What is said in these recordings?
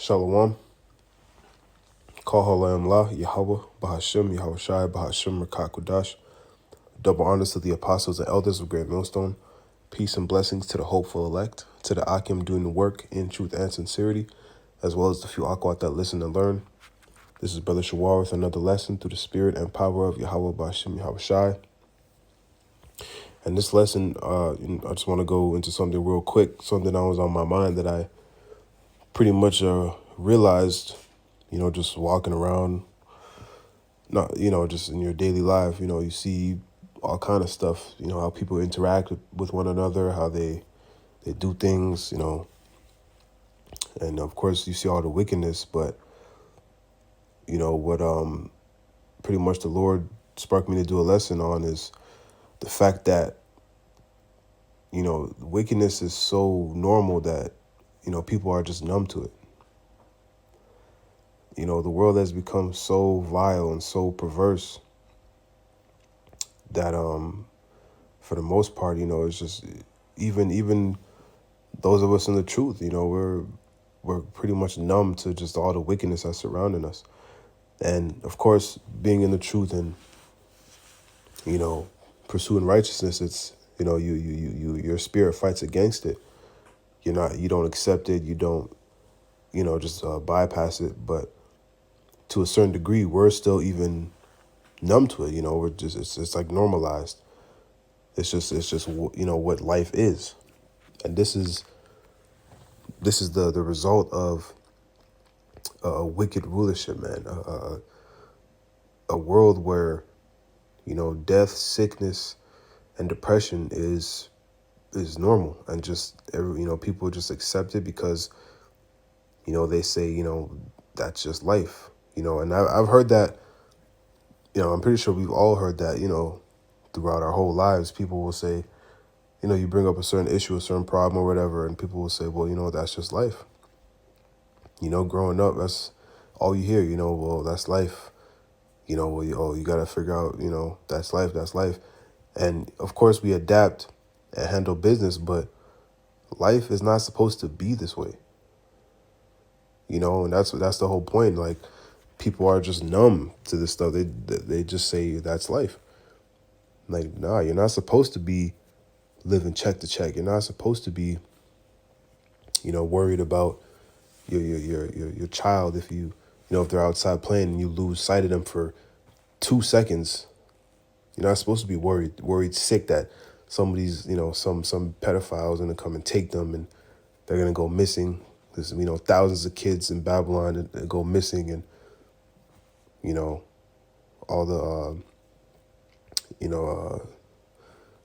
Shalom. Kahalayam La, Yahweh, Bahashim, Yahweh Shai, Bahashim, Rakat Kodash. Double honors to the apostles and elders of Great Millstone. Peace and blessings to the hopeful elect, to the Akim doing the work in truth and sincerity, as well as the few Akwat that listen and learn. This is Brother Shawar with another lesson through the spirit and power of Yahweh, Bahashim, Yahweh Shai. And this lesson, I just want to go into something real quick, something that was on my mind that I pretty much realized, just walking around, not, just in your daily life, you see all kind of stuff, how people interact with one another, how they do things, and of course you see all the wickedness, but, what pretty much the Lord sparked me to do a lesson on is the fact that, wickedness is so normal that, people are just numb to it. The world has become so vile and so perverse that for the most part, it's just even those of us in the truth, we're pretty much numb to just all the wickedness that's surrounding us. And of course, being in the truth and pursuing righteousness, it's your spirit fights against it. You don't accept it, you don't just bypass it, but to a certain degree, we're still even numb to it. We're just it's like normalized. It's just what life is, and this is the result of a wicked rulership, man. A world where death, sickness, and depression is normal, and just people just accept it because they say that's just life. And I've heard that. I'm pretty sure we've all heard that. Throughout our whole lives, people will say, you bring up a certain issue, a certain problem or whatever, and people will say, well, that's just life. Growing up, that's all you hear, well, that's life. Well, you got to figure out, that's life. And of course we adapt and handle business, but life is not supposed to be this way. And that's the whole point. Like, people are just numb to this stuff. They just say that's life. Like, nah, you're not supposed to be living check to check. You're not supposed to be, worried about your child if if they're outside playing and you lose sight of them for 2 seconds. You're not supposed to be worried sick that somebody's, some pedophiles gonna come and take them and they're gonna go missing. There's thousands of kids in Babylon that go missing, and all the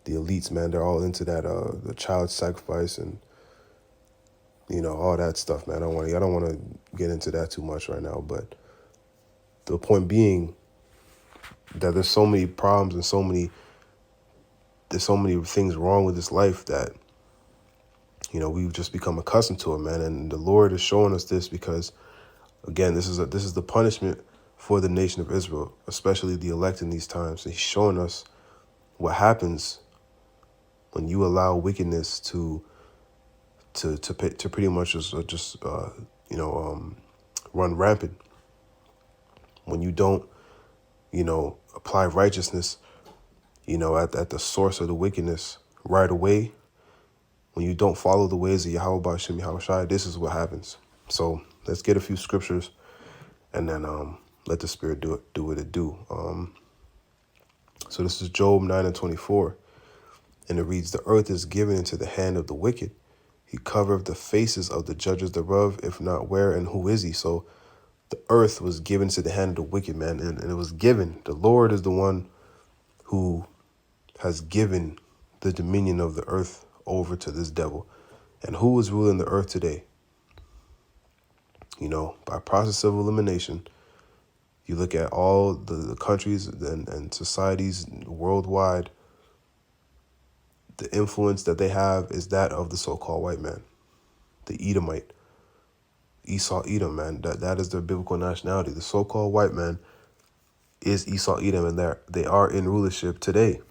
the elites, man, they're all into that the child sacrifice and all that stuff, man. I don't want to get into that too much right now, but the point being that there's so many problems and there's so many things wrong with this life that we've just become accustomed to it, man. And the Lord is showing us this because, again, this is the punishment for the nation of Israel, especially the elect in these times. He's showing us what happens when you allow wickedness to pretty much just run rampant. When you don't apply righteousness at the source of the wickedness right away, when you don't follow the ways of Yahweh Ba'ashem Yahweh Shai, this is what happens. So let's get a few scriptures and then let the Spirit do what it do. So this is Job 9:24, and it reads, "The earth is given into the hand of the wicked. He covereth the faces of the judges thereof, if not where and who is he?" So the earth was given to the hand of the wicked, man, and it was given. The Lord is the one who has given the dominion of the earth over to this devil. And who is ruling the earth today? By process of elimination, you look at all the countries and societies worldwide, the influence that they have is that of the so-called white man, the Edomite, Esau Edom, man. That is their biblical nationality. The so-called white man is Esau Edom, and they are in rulership today.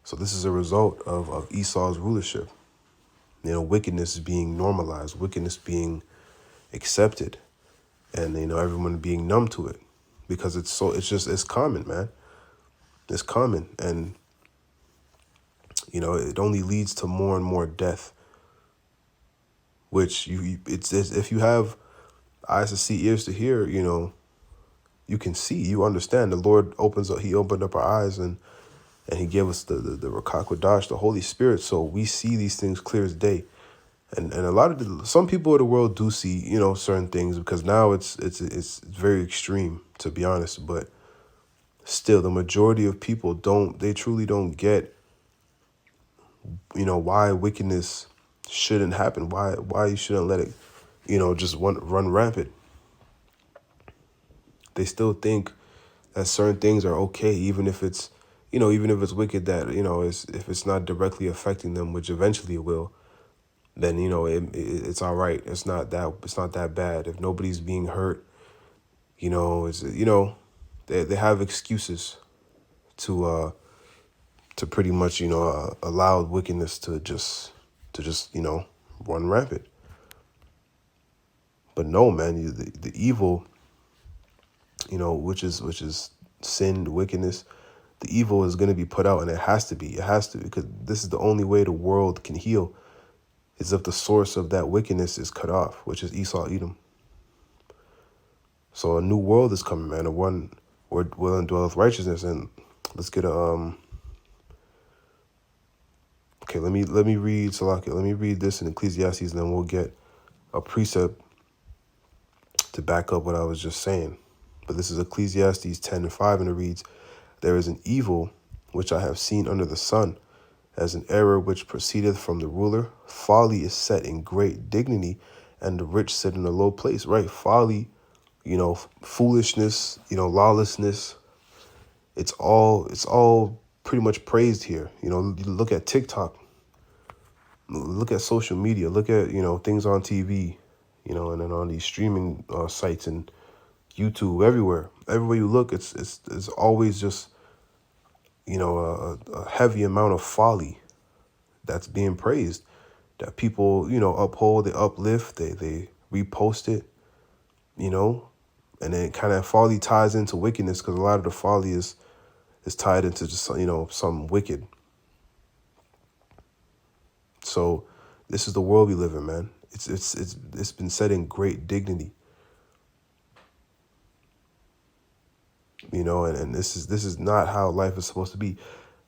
So this is a result of Esau's rulership. wickedness being normalized, wickedness being accepted, and everyone being numb to it because it's common, man. It's common, and it only leads to more and more death. Which it's if you have eyes to see, ears to hear, you can see, you understand. The Lord He opened up our eyes, and He gave us the Ruach Kodesh, the Holy Spirit, so we see these things clear as day. And a lot of some people of the world do see, certain things, because now it's very extreme, to be honest. But still, the majority of people they truly don't get, why wickedness shouldn't happen, why you shouldn't let it, just run rampant. They still think that certain things are okay, even if it's, even if it's wicked, that, if it's not directly affecting them, which eventually it will, then, it's all right. It's not that bad. If nobody's being hurt, they have excuses to pretty much, allow wickedness to just run rampant. But no, man, the evil, which is sin, wickedness, the evil is going to be put out, and it has to be, because this is the only way the world can heal, is if the source of that wickedness is cut off, which is Esau, Edom. So a new world is coming, man, a one where dwelleth righteousness. And let's get a okay, let me read Salakia. Let me read this in Ecclesiastes, and then we'll get a precept to back up what I was just saying. But this is Ecclesiastes 10:5, and it reads, "There is an evil which I have seen under the sun, as an error which proceedeth from the ruler. Folly is set in great dignity, and the rich sit in a low place." Right? Folly, foolishness, lawlessness. It's all pretty much praised here. You look at TikTok, look at social media, look at, things on TV, and then on these streaming sites and YouTube, everywhere you look, it's always just, a heavy amount of folly that's being praised, that people, uphold, they uplift, they repost it, and then kind of folly ties into wickedness, because a lot of the folly is tied into just, some wicked. So this is the world we live in, man. It's been set in great dignity, and this is not how life is supposed to be.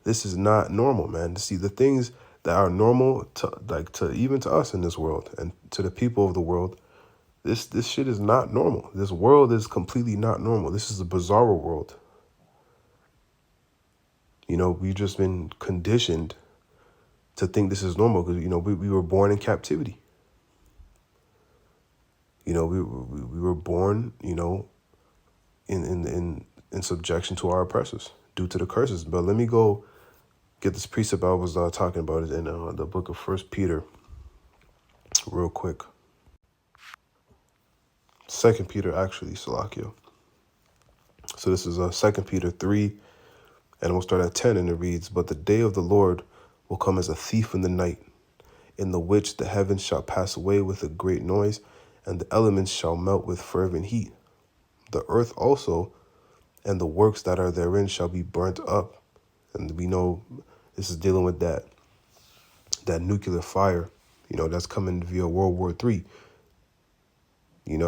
This is not normal, man. To see the things that are normal to even to us in this world and to the people of the world, this shit is not normal. This world is completely not normal. This is a bizarre world. We've just been conditioned to think this is normal because, we were born in captivity. We were born, in subjection to our oppressors due to the curses. But let me go get this precept I was talking about it in the book of 1 Peter real quick. 2 Peter, actually, Salakia. So this is 2 Peter 3, and we'll start at 10, and it reads, "But the day of the Lord will come as a thief in the night, in the which the heavens shall pass away with a great noise, and the elements shall melt with fervent heat. The earth also and the works that are therein shall be burnt up." And we know this is dealing with that nuclear fire, that's coming via World War III,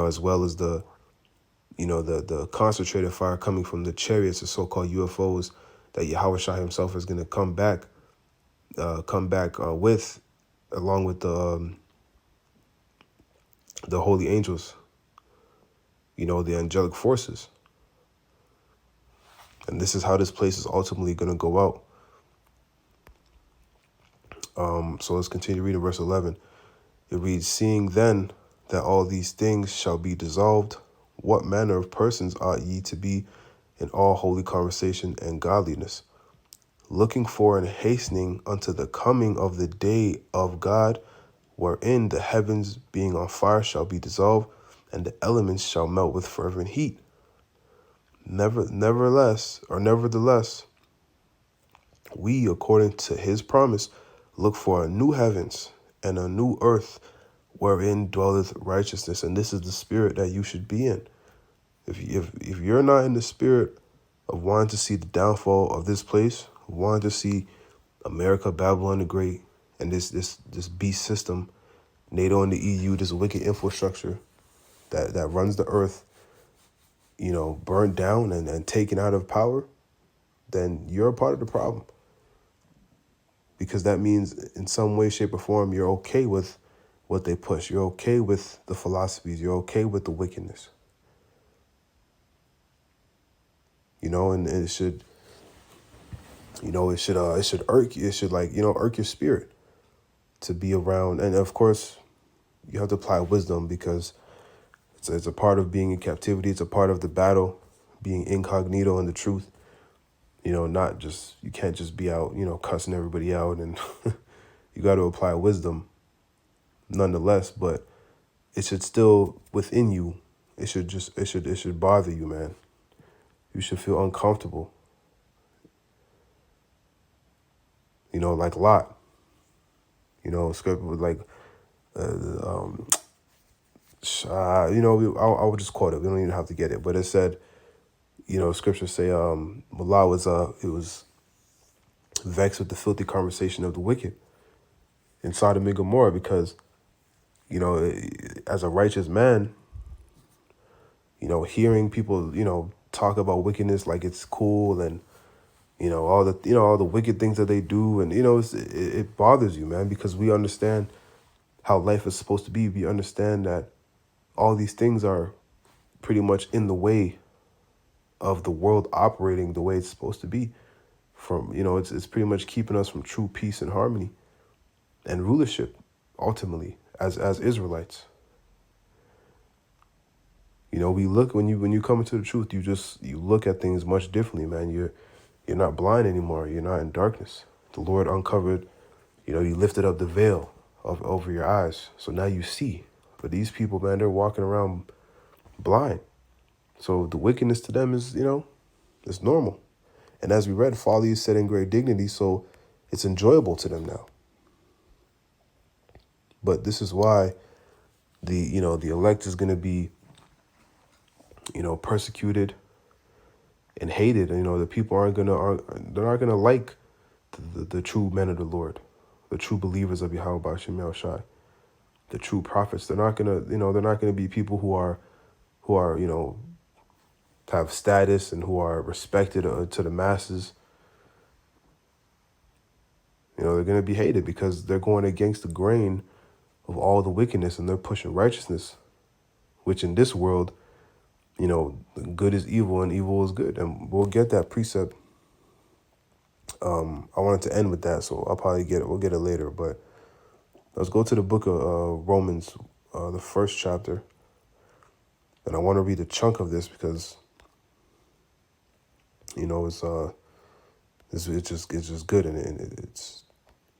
as well as the concentrated fire coming from the chariots, the so-called UFOs, that Yahweh Shai himself is going to come back with, along with the holy angels, the angelic forces. And this is how this place is ultimately going to go out. So let's continue reading verse 11. It reads, "Seeing then that all these things shall be dissolved, what manner of persons ought ye to be in all holy conversation and godliness, looking for and hastening unto the coming of the day of God, wherein the heavens being on fire shall be dissolved, and the elements shall melt with fervent heat. Nevertheless, we, according to his promise, look for a new heavens and a new earth wherein dwelleth righteousness. And this is the spirit that you should be in. If you're not in the spirit of wanting to see the downfall of this place, wanting to see America, Babylon the Great, and this beast system, NATO and the EU, this wicked infrastructure that runs the earth, burned down and taken out of power, then you're a part of the problem. Because that means in some way, shape, or form, you're okay with what they push. You're okay with the philosophies. You're okay with the wickedness. And it should, it should irk you. It should irk your spirit to be around. And of course, you have to apply wisdom because it's a part of being in captivity. It's a part of the battle, being incognito in the truth. Not just, you can't just be out, cussing everybody out, and you got to apply wisdom nonetheless, but it should still within you. It should bother you, man. You should feel uncomfortable. Like Lot. Scripture was like, I will just quote it. We don't even have to get it, but it said, scriptures say, Lot was vexed with the filthy conversation of the wicked in Sodom and Gomorrah because, as a righteous man, hearing people, talk about wickedness like it's cool and, all the wicked things that they do. And, it bothers you, man, because we understand how life is supposed to be. We understand that all these things are pretty much in the way of the world operating the way it's supposed to be. It's pretty much keeping us from true peace and harmony and rulership, ultimately, as Israelites. We look when you come into the truth, you look at things much differently, man. You're not blind anymore. You're not in darkness. The Lord uncovered, He lifted up the veil over your eyes. So now you see. But these people, man, they're walking around blind. So the wickedness to them is, it's normal. And as we read, folly is set in great dignity, so it's enjoyable to them now. But this is why the elect is going to be, persecuted and hated. The people they're not going to like the true men of the Lord, the true believers of Yahweh B'Shem Yahushai, the true prophets. They're not going to, they're not going to be people who are, have status and who are respected to the masses. They're going to be hated because they're going against the grain of all the wickedness and they're pushing righteousness, which in this world, good is evil and evil is good. And we'll get that precept. I wanted to end with that, so I'll probably get it. We'll get it later, but let's go to the book of Romans, the first chapter. And I want to read a chunk of this because, it's just good, and it's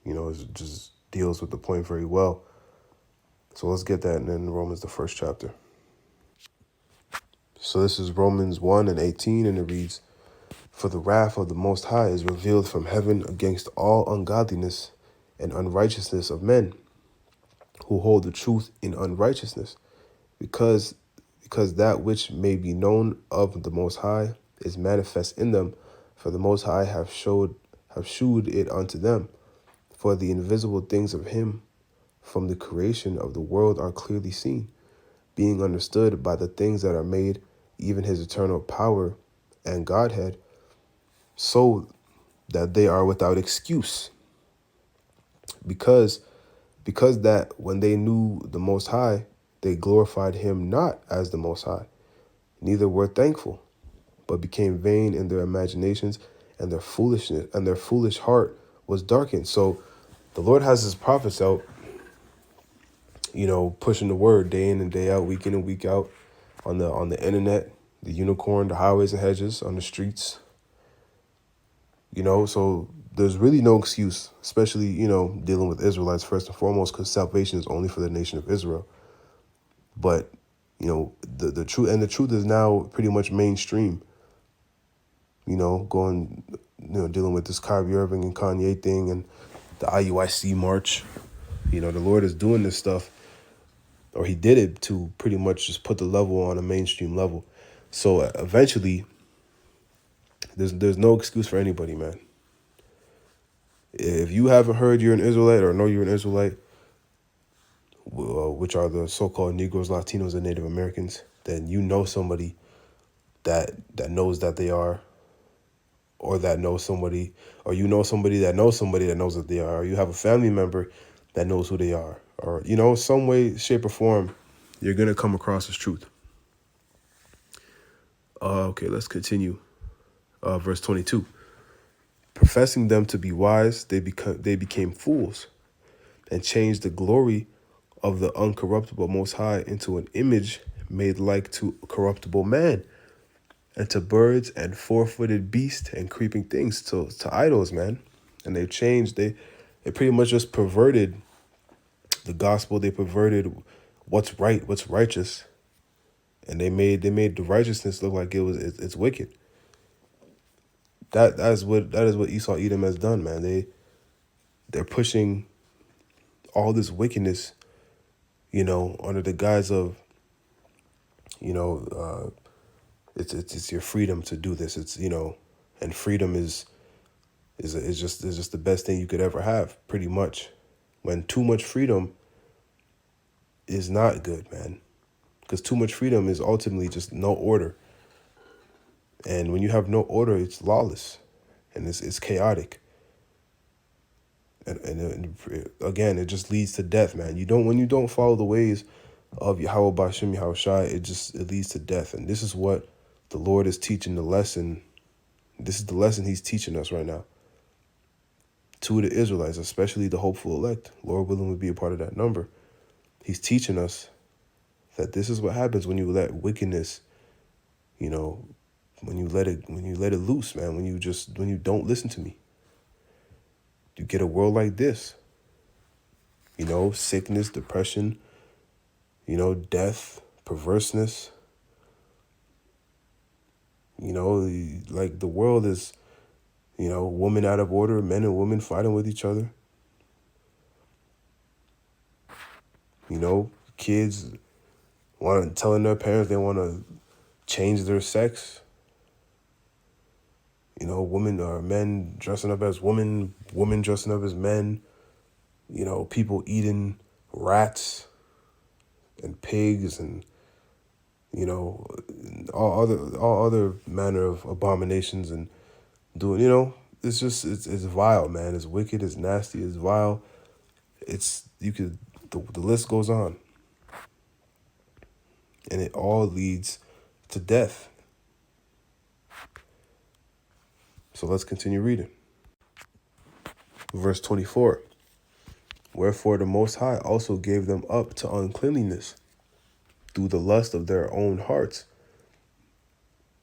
it just deals with the point very well. So let's get that, and then Romans, the first chapter. So this is Romans 1:18, and it reads, "For the wrath of the Most High is revealed from heaven against all ungodliness and unrighteousness of men, who hold the truth in unrighteousness, because that which may be known of the Most High is manifest in them, for the Most High have shewed it unto them. For the invisible things of him from the creation of the world are clearly seen, being understood by the things that are made, even his eternal power and Godhead, so that they are without excuse. Because that when they knew the Most High, they glorified him not as the Most High, neither were thankful, but became vain in their imaginations, and their foolish heart was darkened." So the Lord has his prophets out, pushing the word day in and day out, week in and week out, on the internet, the unicorn, the highways and hedges, on the streets. So there's really no excuse, especially, dealing with Israelites first and foremost, because salvation is only for the nation of Israel. But, the truth is now pretty much mainstream, dealing with this Kyrie Irving and Kanye thing and the IUIC march. The Lord is doing this stuff, or he did it to pretty much just put the level on a mainstream level. So eventually, there's no excuse for anybody, man. If you haven't heard you're an Israelite or know you're an Israelite, which are the so-called Negros, Latinos, and Native Americans, then you know somebody that knows that they are, or that knows somebody, or you know somebody that knows that they are, or you have a family member that knows who they are, or, some way, shape, or form, you're going to come across this truth. Okay, let's continue. Verse 22. Professing them to be wise, they became fools, and changed the glory of the uncorruptible Most High into an image made like to corruptible man, and to birds and four-footed beasts and creeping things, to idols, man. And they pretty much just perverted the gospel. They perverted what's right, what's righteous, and they made the righteousness look like it's wicked. That is what Esau Edom has done, man. They're pushing all this wickedness, under the guise of, it's your freedom to do this. It's and freedom is just the best thing you could ever have, pretty much. When too much freedom is not good, man, because too much freedom is ultimately just no order. And when you have no order, it's lawless, and it's chaotic. And again, it just leads to death, man. When you don't follow the ways of Yahweh Bashim Yahushai, it leads to death. And this is what the Lord is teaching the lesson. This is the lesson he's teaching us right now. To the Israelites, especially the hopeful elect. Lord willing, would be a part of that number. He's teaching us that this is what happens when you let wickedness, when you let it loose, man, when you don't listen to me. You get a world like this. Sickness, depression, death, perverseness. Like the world is, women out of order, men and women fighting with each other. Kids telling their parents they want to change their sex. Women or men dressing up as women dressing up as men. People eating rats and pigs and all other manner of abominations, and doing it's vile, man. It's wicked, it's nasty, it's vile. The list goes on, and it all leads to death. So let's continue reading. Verse 24. Wherefore the Most High also gave them up to uncleanliness through the lust of their own hearts,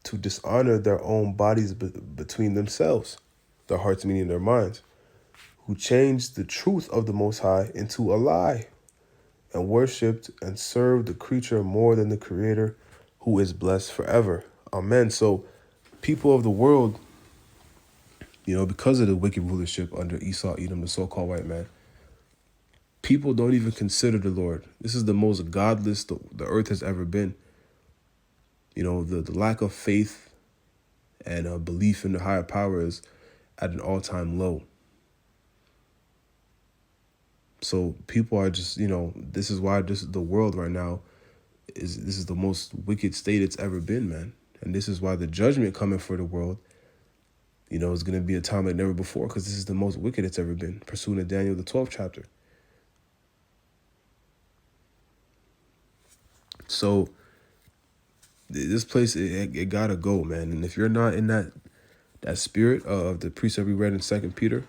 to dishonor their own bodies between themselves, their hearts meaning their minds, who changed the truth of the Most High into a lie, and worshipped and served the creature more than the Creator, who is blessed forever. Amen. So people of the world, because of the wicked rulership under Esau Edom, the so-called white man, people don't even consider the Lord. This is the most godless the earth has ever been. The lack of faith and belief in the higher power is at an all-time low. So people are just, this is why the world right now this is the most wicked state it's ever been, man. And this is why the judgment coming for the world, is going to be a time like never before, because this is the most wicked it's ever been, pursuing Daniel, the 12th chapter. So this place, it gotta go, man. And if you're not in that spirit of the precept we read in 2 Peter,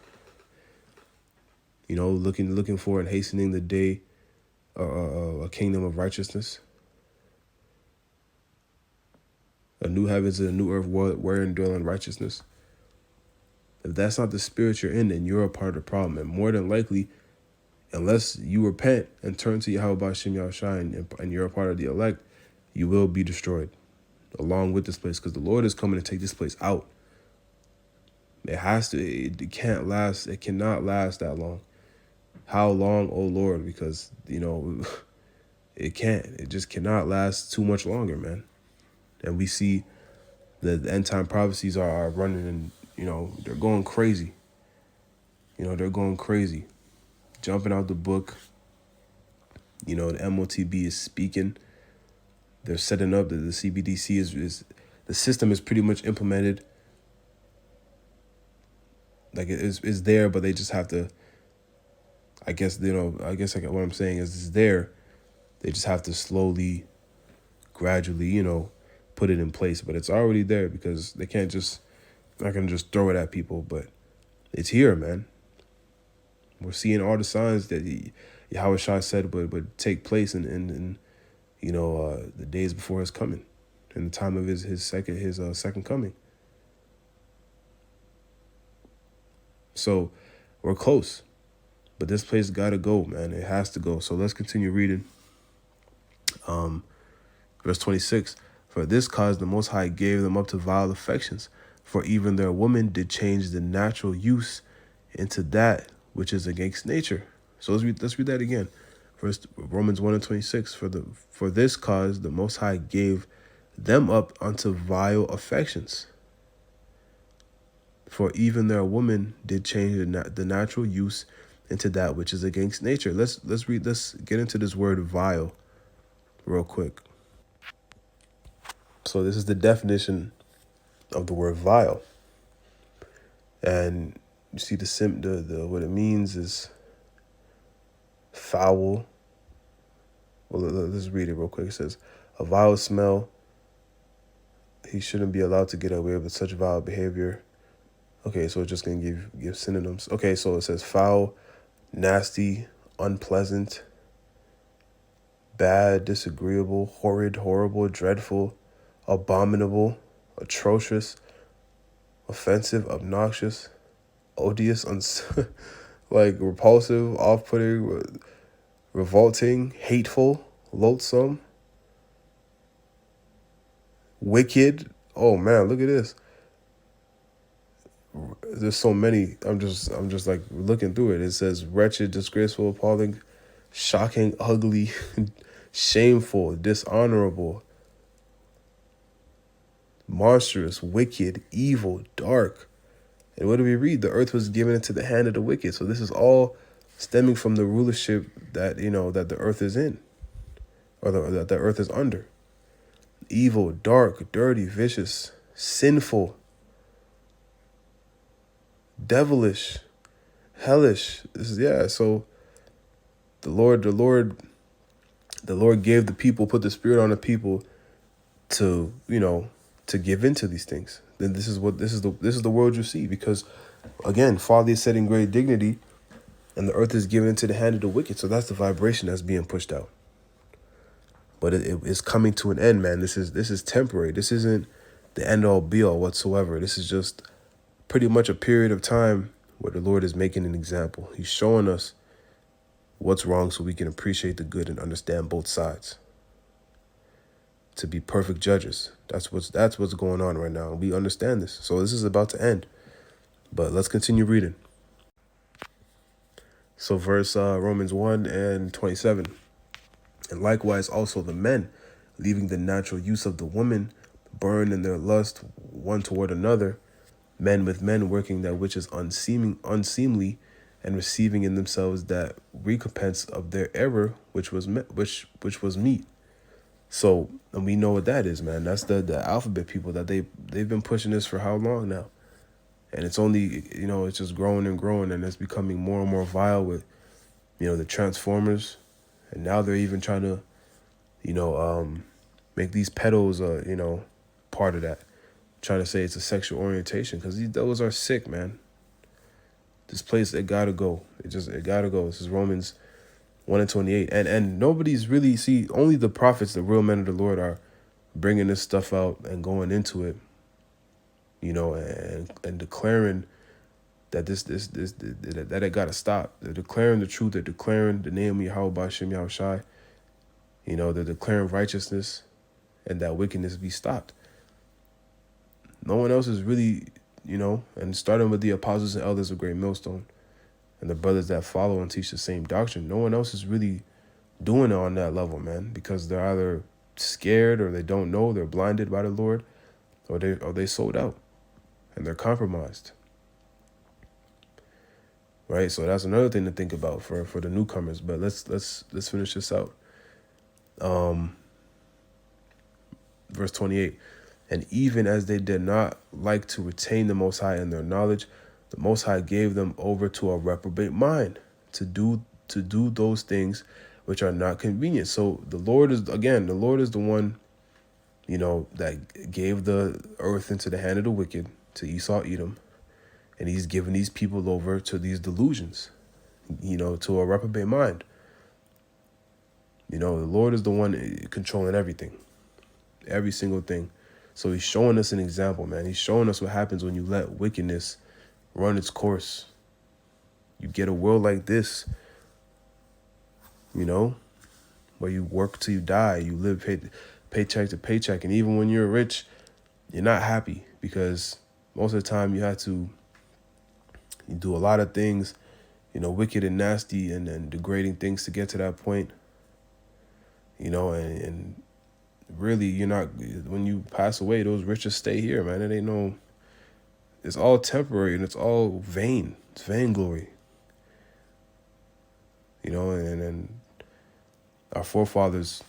looking for and hastening the day, a kingdom of righteousness, a new heavens and a new earth wherein dwell in righteousness. If that's not the spirit you're in, then you're a part of the problem. And more than likely, unless you repent and turn to Yahweh Bashim Yahushai and you're a part of the elect, you will be destroyed along with this place, because the Lord is coming to take this place out. It has to. It can't last. It cannot last that long. How long, oh Lord? Because, it can't. It just cannot last too much longer, man. And we see the end time prophecies are running, and, they're going crazy. They're going crazy. Jumping out the book. The MOTB is speaking. They're setting up that the CBDC is the system is pretty much implemented. Like it is there, but they just have to. I guess like what I'm saying is it's there. They just have to slowly, gradually, put it in place. But it's already there because they can't not gonna just throw it at people. But it's here, man. We're seeing all the signs that Yahushua said would take place in the days before his coming, in the time of his second coming. So we're close, but this place got to go, man. It has to go. So let's continue reading. Verse 26, for this cause the Most High gave them up to vile affections, for even their women did change the natural use into that which is against nature. So let's read that again. First, Romans 1:26, for this cause the Most High gave them up unto vile affections, for even their women did change the natural use into that which is against nature. Let's get into this word vile real quick. So this is the definition of the word vile. And you see the what it means is foul. Well, let's read it real quick. It says, a vile smell. He shouldn't be allowed to get away with such vile behavior. Okay, so it's just going to give synonyms. Okay, so it says foul, nasty, unpleasant, bad, disagreeable, horrid, horrible, dreadful, abominable, atrocious, offensive, obnoxious, odious, like repulsive, off-putting, revolting, hateful, loathsome, wicked. Oh man, look at this. There's so many. I'm just like looking through it. It says wretched, disgraceful, appalling, shocking, ugly, shameful, dishonorable, monstrous, wicked, evil, dark. And what do we read? The earth was given into the hand of the wicked. So this is all stemming from the rulership that that the earth is in, or that the earth is under. Evil, dark, dirty, vicious, sinful, devilish, hellish. This is so the Lord gave the people, put the Spirit on the people to to give into these things. Then this is the world you see, because again, Father is set in great dignity, and the earth is given into the hand of the wicked. So that's the vibration that's being pushed out. But it is coming to an end, man. This is temporary. This isn't the end all be all whatsoever. This is just pretty much a period of time where the Lord is making an example. He's showing us what's wrong so we can appreciate the good and understand both sides. To be perfect judges. That's what's going on right now. We understand this. So this is about to end. But let's continue reading. So verse Romans 1:27. And likewise also the men, leaving the natural use of the woman, burn in their lust one toward another, men with men working that which is unseemly, and receiving in themselves that recompense of their error which was meet. So, and we know what that is, man. That's the alphabet people that they've been pushing this for how long now? And it's only, it's just growing and growing, and it's becoming more and more vile with, the Transformers. And now they're even trying to, make these pedos, part of that. Trying to say it's a sexual orientation, because those are sick, man. This place, it gotta go. It gotta go. This is Romans 1:28. And nobody's really, only the prophets, the real men of the Lord, are bringing this stuff out and going into it, and declaring that that it gotta stop. They're declaring the truth. They're declaring the name of Yahweh B'Shem Yahushai. They're declaring righteousness, and that wickedness be stopped. No one else is really, and starting with the apostles and elders of Great Millstone, and the brothers that follow and teach the same doctrine. No one else is really doing it on that level, man, because they're either scared or they don't know, they're blinded by the Lord, or they sold out and they're compromised. Right? So that's another thing to think about for the newcomers. But let's finish this out. Verse 28. And even as they did not like to retain the Most High in their knowledge, the Most High gave them over to a reprobate mind to do those things which are not convenient. So the Lord is the one, that gave the earth into the hand of the wicked, to Esau, Edom, and he's giving these people over to these delusions, to a reprobate mind. The Lord is the one controlling everything, every single thing. So he's showing us an example, man. He's showing us what happens when you let wickedness run its course. You get a world like this, where you work till you die. You live paycheck to paycheck. And even when you're rich, you're not happy, because most of the time you do a lot of things, wicked and nasty and degrading things to get to that point, and really, you're not, when you pass away, those riches stay here, man. It ain't it's all temporary and it's all vain. It's vainglory. And our forefathers,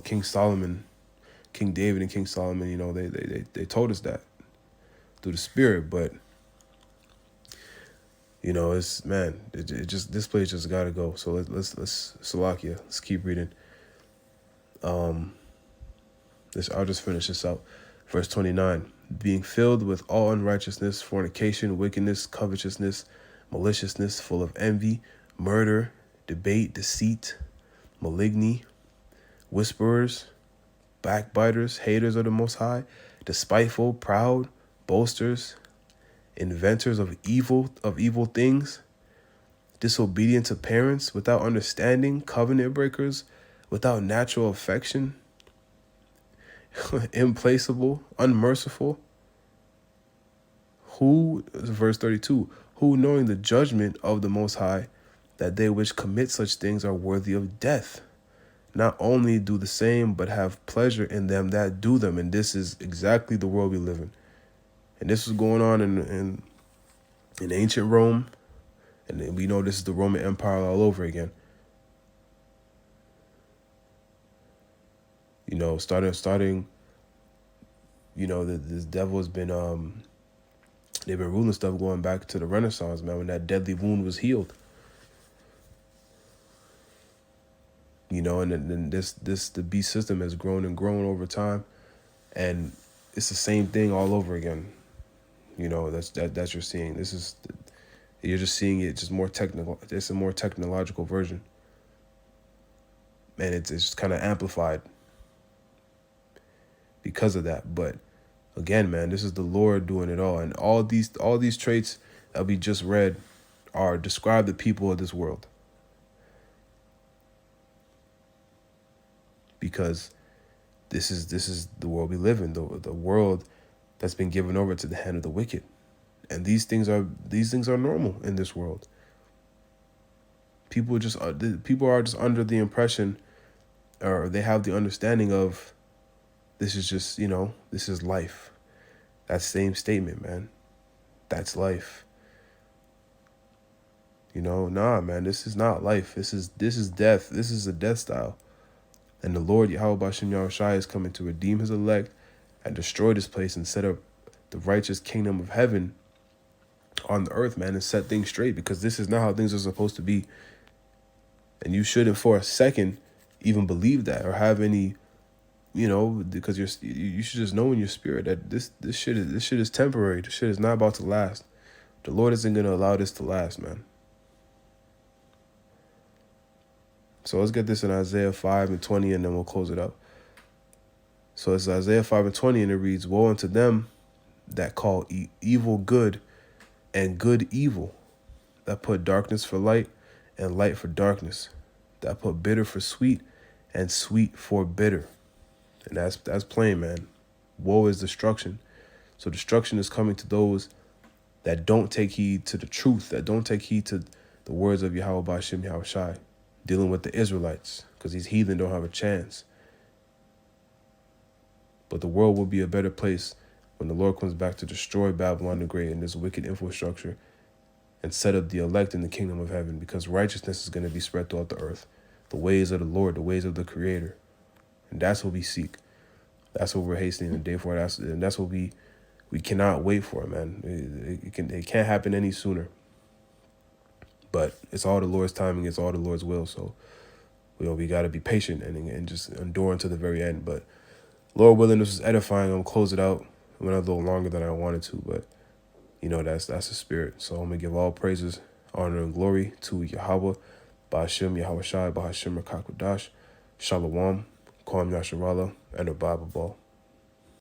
King Solomon, King David and King Solomon, they told us that through the Spirit, but it's, man, it just, this place just gotta go. So let's Salakia, let's keep reading. I'll just finish this out. Verse 29, being filled with all unrighteousness, fornication, wickedness, covetousness, maliciousness, full of envy, murder, debate, deceit, maligny, whisperers, backbiters, haters of the Most High, despiteful, proud, boasters, inventors of evil things, disobedient to parents, without understanding, covenant breakers, without natural affection, implacable, unmerciful, verse 32, who knowing the judgment of the Most High, that they which commit such things are worthy of death, not only do the same, but have pleasure in them that do them. And this is exactly the world we live in. And this was going on in ancient Rome. And we know this is the Roman Empire all over again. Starting, this devil has been, they've been ruling stuff going back to the Renaissance, man, when that deadly wound was healed. And then the beast system has grown and grown over time, and it's the same thing all over again. That's you're seeing. You're just seeing it just more technical. It's a more technological version, and it's just kind of amplified because of that. But again, man, this is the Lord doing it all, and all these traits that we just read describe the people of this world. Because this is the world we live in, the world that's been given over to the hand of the wicked. And these things are normal in this world. People are just under the impression, or they have the understanding of, this is just, this is life. That same statement, man. That's life. Nah, man, this is not life. This is death. This is a death style. And the Lord Yahweh Bashem Yahushua is coming to redeem his elect and destroy this place and set up the righteous kingdom of heaven on the earth, man, and set things straight, because this is not how things are supposed to be. And you shouldn't for a second even believe that or have any, because you should just know in your spirit that this shit is temporary. This shit is not about to last. The Lord isn't going to allow this to last, man. So let's get this in Isaiah 5:20, and then we'll close it up. So it's Isaiah 5:20, and it reads, woe unto them that call evil good and good evil, that put darkness for light and light for darkness, that put bitter for sweet and sweet for bitter. And that's plain, man. Woe is destruction. So destruction is coming to those that don't take heed to the truth, that don't take heed to the words of Yahweh Ba'ashem Yahweh Shai, dealing with the Israelites, because these heathen don't have a chance. But the world will be a better place when the Lord comes back to destroy Babylon the Great and this wicked infrastructure and set up the elect in the kingdom of heaven, because righteousness is going to be spread throughout the earth. The ways of the Lord, the ways of the Creator. And that's what we seek. That's what we're hastening the day for. And that's what we cannot wait for, man. It can't happen any sooner. But it's all the Lord's timing. It's all the Lord's will. So, we got to be patient and just endure until the very end. But Lord willing, this was edifying. I'm going to close it out. I went a little longer than I wanted to, but that's the spirit. So I'm going to give all praises, honor, and glory to Yahweh, Ba'ashem, Yahweh Shai, Ba'ashem, Rakakwadash, Shalom, Kwam Yasharala, and a Bible ball.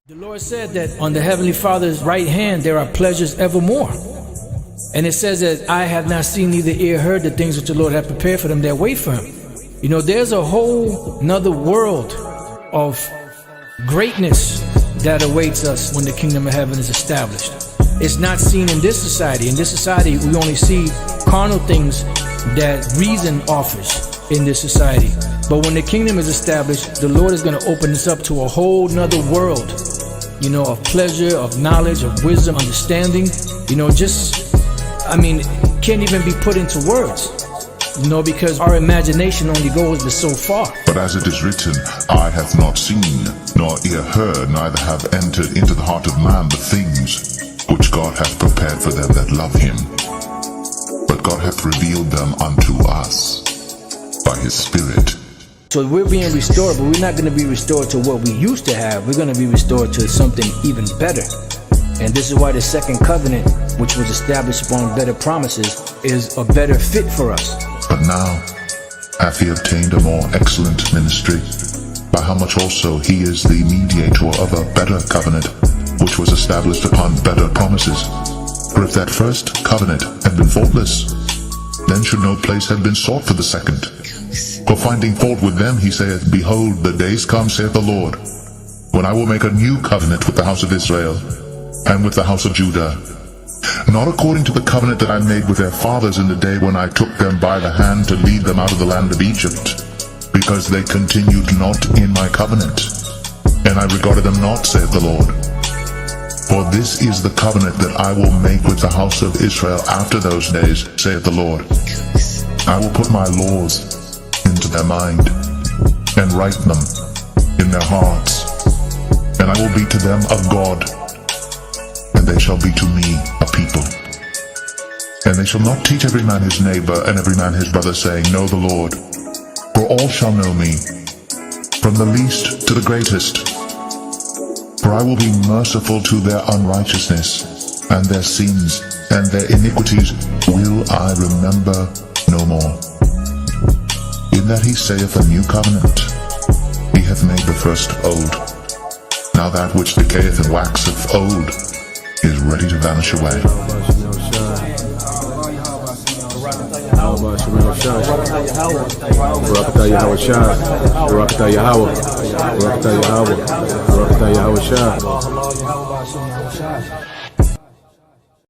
The Lord said that on the Heavenly Father's right hand there are pleasures evermore. And it says that I have not seen, neither ear heard the things which the Lord hath prepared for them that wait for him. There's a whole nother world of greatness that awaits us when the kingdom of heaven is established. It's not seen in this society. In this society, we only see carnal things that reason offers in this society. But when the kingdom is established, the Lord is going to open us up to a whole nother world, of pleasure, of knowledge, of wisdom, understanding, can't even be put into words, because our imagination only goes but so far. But as it is written, eye hath not seen, nor ear heard, neither have entered into the heart of man the things which God hath prepared for them that love him. But God hath revealed them unto us by his Spirit. So we're being restored, but we're not going to be restored to what we used to have. We're going to be restored to something even better. And this is why the second covenant, which was established upon better promises, is a better fit for us. But now hath he obtained a more excellent ministry, by how much also he is the mediator of a better covenant, which was established upon better promises. For if that first covenant had been faultless, then should no place have been sought for the second. For finding fault with them, he saith, Behold, the days come, saith the Lord, when I will make a new covenant with the house of Israel, and with the house of Judah, not according to the covenant that I made with their fathers in the day when I took them by the hand to lead them out of the land of Egypt, because they continued not in my covenant, and I regarded them not, saith the Lord. For this is the covenant that I will make with the house of Israel after those days, saith the Lord. I will put my laws into their mind, and write them in their hearts, and I will be to them a God, and they shall be to me a people. And they shall not teach every man his neighbor and every man his brother, saying, Know the Lord, for all shall know me, from the least to the greatest. For I will be merciful to their unrighteousness, and their sins and their iniquities will I remember no more. In that he saith a new covenant, he hath made the first old. Now that which decayeth and waxeth old is ready to vanish away.